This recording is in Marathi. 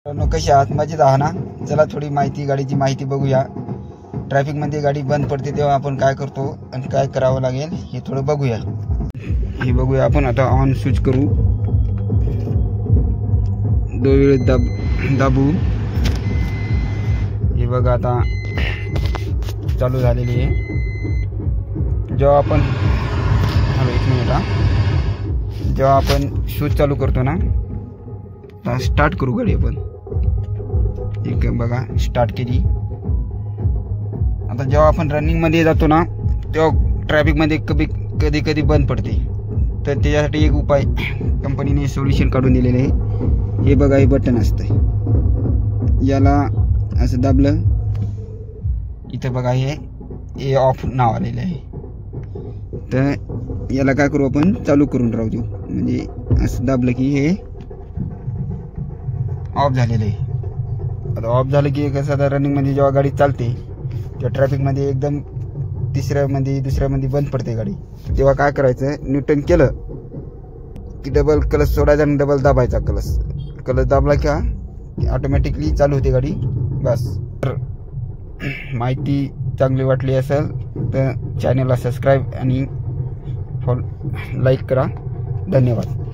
कशी आहात? मजेत आहात ना? चला थोडी गाडीची माहिती बघूया. ट्रॅफिकमध्ये गाडी बंद पडते तेव्हा आपण काय करतो आणि काय करावं लागेल हे थोडं बघूया. हे बघूया आपण. आता ऑन स्विच करू, 2 वेळेस दाबू. हे बघा आता चालू झालेली आहे. जेव्हा आपण एक मिनिट जेव्हा आपण स्विच चालू करतो ना, स्टार्ट करू गाडी आपण. एक बघा स्टार्ट केली. आता जेव्हा आपण रनिंगमध्ये जातो ना तेव्हा ट्रॅफिकमध्ये कधी कधी बंद पडते. तर त्याच्यासाठी एक उपाय कंपनीने सोल्युशन काढून दिलेले आहे. हे बघा, हे बटन असतं, याला असं दाबलं, इथं बघा हे ऑफ नाव आलेलं आहे. तर याला काय करू आपण, चालू करून राहू देऊ. म्हणजे असं दाबलं की हे ऑफ झालेलं आहे. आता ऑफ झालं की कसं, आता रनिंगमध्ये जेव्हा गाडी चालते तेव्हा ट्रॅफिकमध्ये एकदम दुसऱ्यामध्ये बंद पडते गाडी. तेव्हा काय करायचं, न्यूटन केलं की डबल क्लच सोडायचा आणि डबल दाबायचा. क्लच दाबला का ऑटोमॅटिकली चालू होते गाडी. बस. तर माहिती चांगली वाटली असेल तर चॅनलला सबस्क्राईब आणि लाईक करा. धन्यवाद.